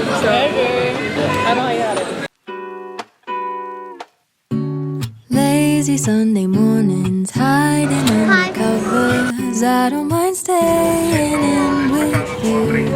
So, I know how you had it. Lazy Sunday mornings, hiding under covers. I don't mind staying in with you.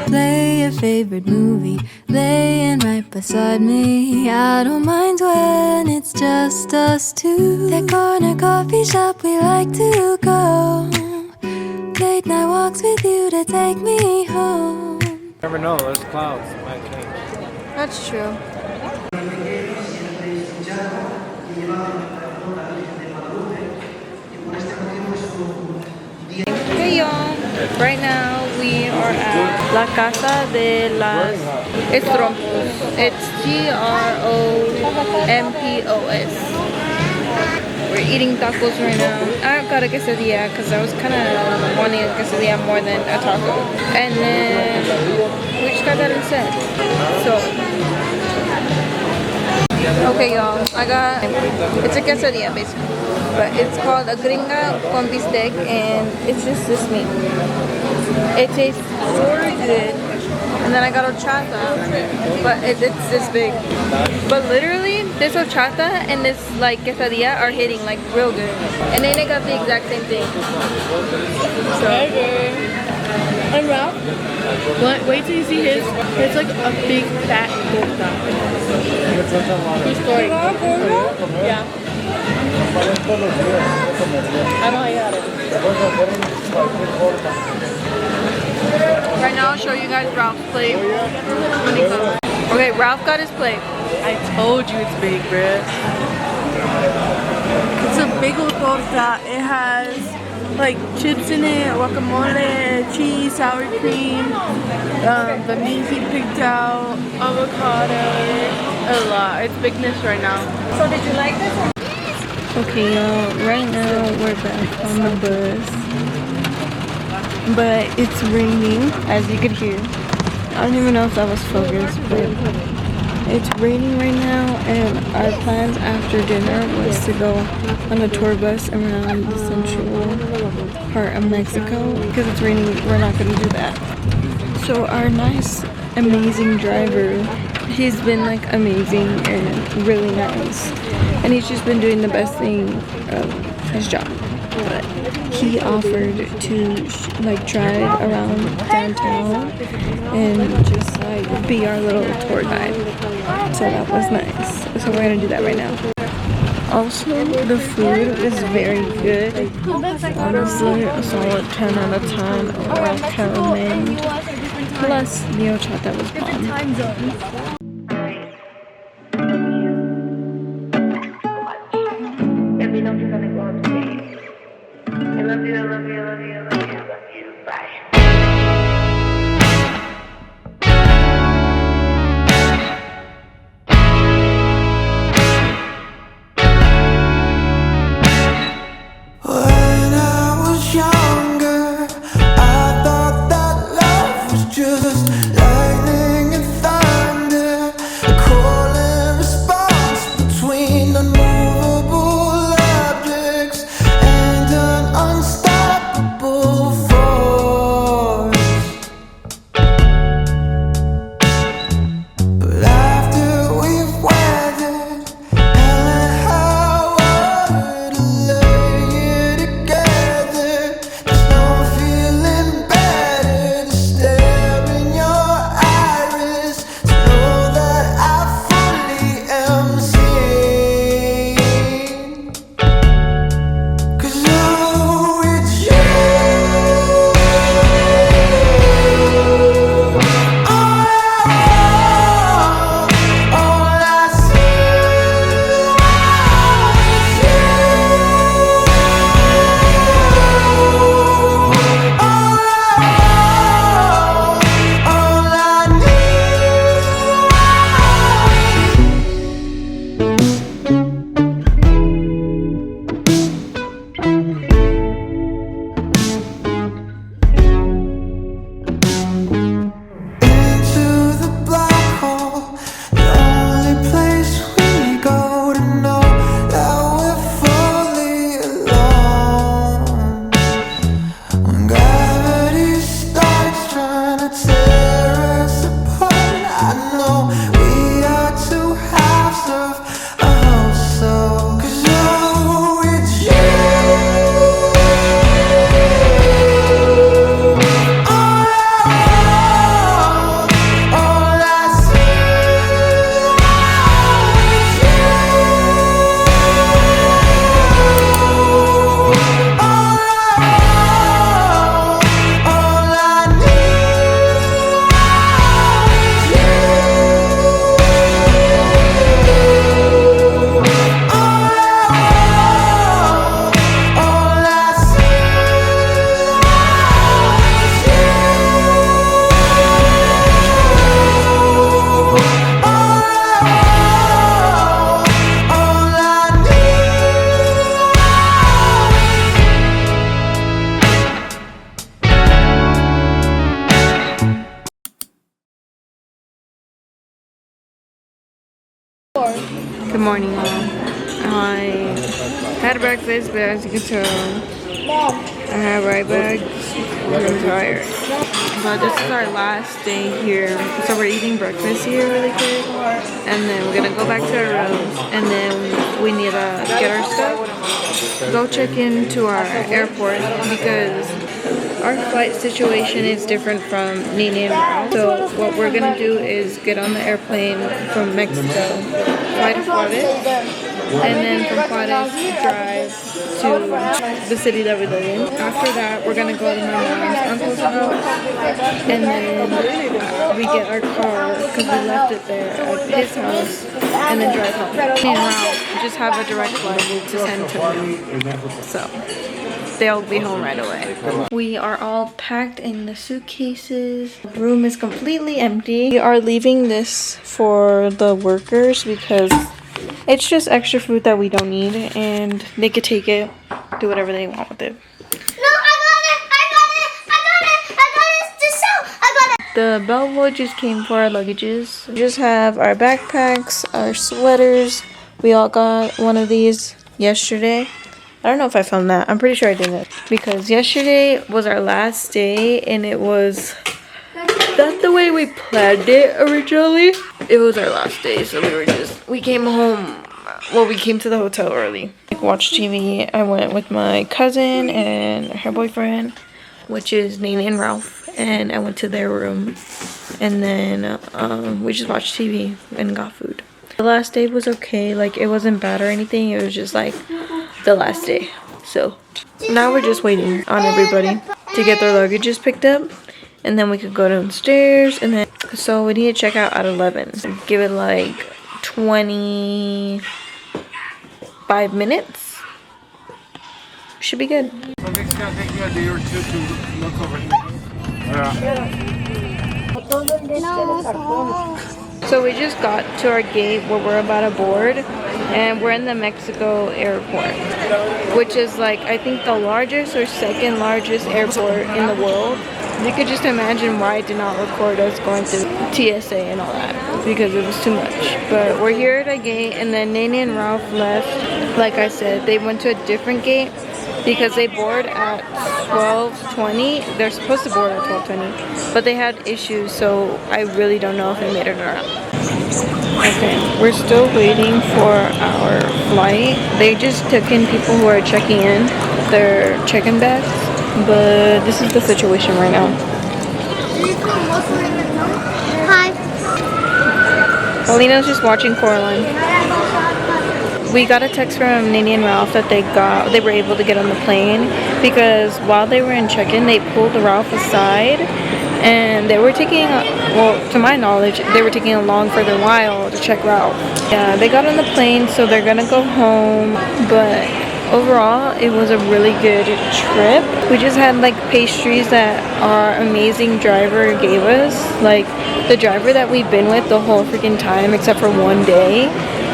Play your favorite movie, laying right beside me. I don't mind when it's just us two. That corner coffee shop we like to go. Late night walks with you to take me home. Never know, those clouds might change. That's true. Hey y'all, right now we are at La Casa de las Estrompos. It's Grompos. We're eating tacos right now. I got a quesadilla because I was kind of wanting a quesadilla more than a taco. And then we just got that instead. So, okay y'all, it's a quesadilla basically. But it's called a gringa con bistec and it's just this meat. It tastes so good. And then I got horchata, but it's this big. But literally, this horchata and this like quesadilla are hitting like real good. And then I got the exact same thing. So. And Ralph, wait till you see his. It's like a big fat torta. True story. Yeah. I know how you had it. Right now, I'll show you guys Ralph's plate when he comes. Okay, Ralph got his plate. I told you it's big, bruh. It's a big old torta. It has like chips in it, guacamole, cheese, sour cream, the meat he picked out, avocado, a lot. It's bigness right now. So did you like this one? Okay, y'all, right now we're back on the bus. But it's raining, as you could hear. I don't even know if that was focused, but it's raining right now, and our plans after dinner was to go on a tour bus around the central part of Mexico. Because it's raining, we're not going to do that. So our nice, amazing driver, he's been like amazing and really nice. And he's just been doing the best thing of his job. But he offered to like drive around downtown and just like be our little tour guide. So that was nice. So we're gonna do that right now. Also, the food was very good. Honestly, a solid 10 out of 10. I recommend. Plus, the horchata was bomb. Just lightning and thunder. morning, all. I had breakfast, but as you can tell, I have right back. I'm tired. But this is our last day here. So we're eating breakfast here really quick. And then we're gonna go back to our rooms. And then we need to get our stuff. Go check into our airport because our flight situation is different from Nene and Ralph. So what we're gonna do is get on the airplane from Mexico, fly to Juarez. And then from Juarez drive to the city that we live in. After that, we're gonna go to my mom's uncle's house, and then we get our car because we left it there at his house, and then drive home. And Ralph just have a direct flight to San Antonio, so they'll be home right away. We are all packed in the suitcases. The room is completely empty. We are leaving this for the workers because it's just extra food that we don't need, and they could take it, do whatever they want with it. No, I got it. The bellboy just came for our luggages. We just have our backpacks, our sweaters. We all got one of these yesterday. I don't know if I filmed that. I'm pretty sure I didn't, because yesterday was our last day, and it was not the way we planned it originally. It was our last day, so we came home. Well, we came to the hotel early. Watched TV. I went with my cousin and her boyfriend, which is Nene and Ralph, and I went to their room, and then we just watched TV and got food. The last day was okay. Like, it wasn't bad or anything. It was just like the last day. So now we're just waiting on everybody to get their luggages picked up, and then we could go downstairs. And then so we need to check out at 11. Give it like 25 minutes. Should be good. So we just got to our gate where we're about to board, and we're in the Mexico airport, which is like, I think the largest or second largest airport in the world. You could just imagine why I did not record us going through TSA and all that, because it was too much. But we're here at a gate, and then Nene and Ralph left. Like I said, they went to a different gate because they board at 12:20. They're supposed to board at 12:20, but they had issues, so I really don't know if they made it or not. Okay, we're still waiting for our flight. They just took in people who are checking in their check-in bags, but this is the situation right now. Hi. Paulina's just watching Coraline. We got a text from Nene and Ralph that they were able to get on the plane, because while they were in check-in, they pulled Ralph aside, and they were taking, well, to my knowledge, they were taking a long further while to check Ralph. Yeah, they got on the plane, so they're gonna go home, but overall, it was a really good trip. We just had like pastries that our amazing driver gave us. Like, the driver that we've been with the whole freaking time, except for one day.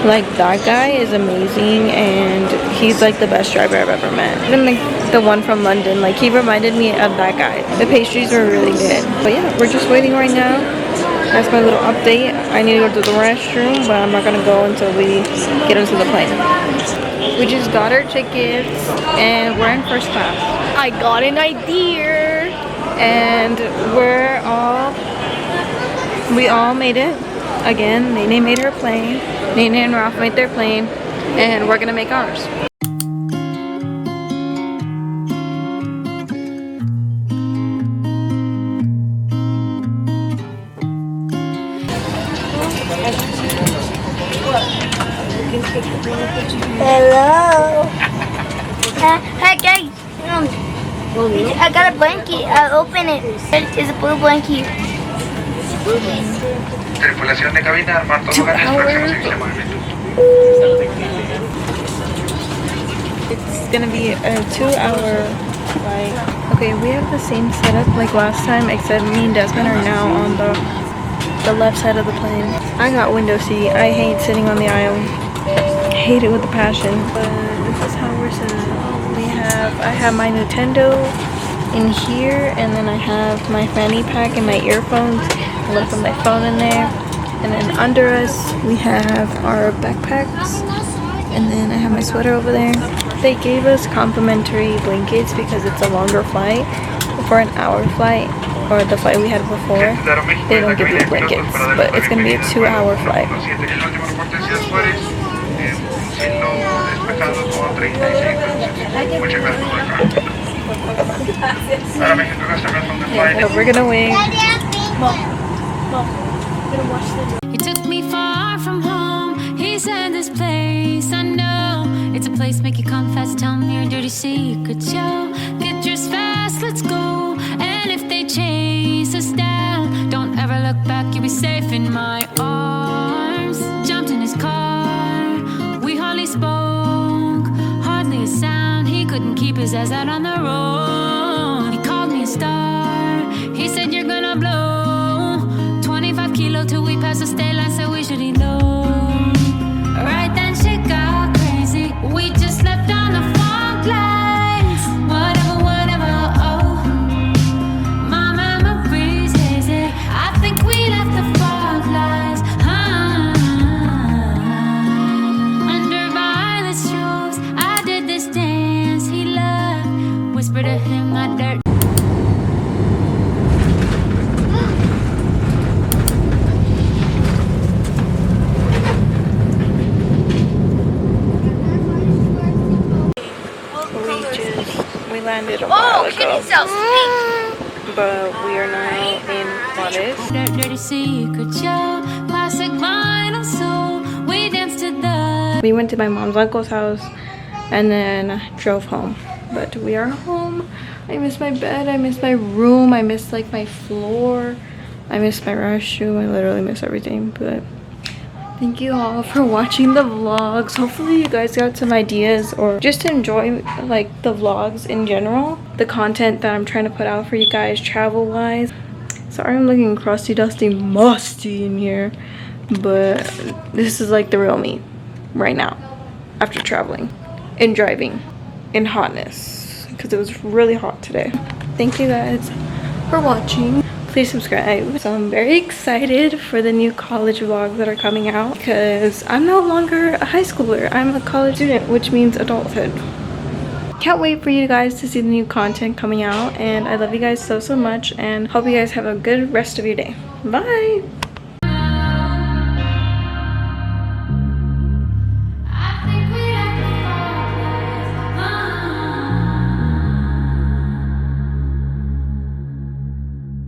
Like, that guy is amazing, and he's like the best driver I've ever met. Even like the one from London, like, he reminded me of that guy. The pastries were really good. But yeah, we're just waiting right now. That's my little update. I need to go to the restroom, but I'm not gonna go until we get into the plane. We just got our tickets, and we're in first class. I got an idea, and we all made it. Again, Nene made her plane. Nene and Ralph made their plane, and we're gonna make ours. Hello. Hi guys. I got a blanket. I'll open it. It's a blue blanket. Tripulación de cabina, armar todo lugares, próximo movimiento. It's gonna be a 2-hour flight. Okay, we have the same setup like last time, except me and Desmond are now on the left side of the plane. I got window seat. I hate sitting on the aisle. I hate it with a passion. But this is how we're set up. I have my Nintendo in here, and then I have my fanny pack and my earphones. I left my phone in there. And then under us, we have our backpacks. And then I have my sweater over there. They gave us complimentary blankets because it's a longer flight. For an hour flight, or the flight we had before, they don't give you blankets. But it's going to be a 2-hour flight. Yeah, we're going to wing. He took me far from home. He said this place I know. It's a place make you confess. Tell me your dirty secrets, yo. Get yours fast, let's go. And if they chase us down, don't ever look back. You'll be safe in my arms. Jumped in his car. We hardly spoke. Hardly a sound. He couldn't keep his eyes out on the road. He called me a star. He said you're gonna blow 25 kilo till we pass the state line, so we should eat low. Right then shit got crazy. We just left on the fog lights. Whatever, whatever, oh. My memory's hazy. I think we left the fog lights, under violet strobes. I did this dance he loved. Whispered to him my dirt. We landed a while ago, Yourself. but we are now in Juarez. Dirty secrets, yo. Classic vinyl soul. We danced to the. We went to my mom's uncle's house and then drove home. But we are home. I miss my bed. I miss my room. I miss like my floor. I miss my restroom. I literally miss everything. But thank you all for watching the vlogs. Hopefully you guys got some ideas or just enjoy like the vlogs in general. The content that I'm trying to put out for you guys travel wise. Sorry I'm looking crusty, dusty, musty in here. But this is like the real me right now. After traveling and driving in hotness. Because it was really hot today. Thank you guys for watching. Please subscribe. So I'm very excited for the new college vlogs that are coming out because I'm no longer a high schooler. I'm a college student, which means adulthood. Can't wait for you guys to see the new content coming out, and I love you guys so much and hope you guys have a good rest of your day. Bye!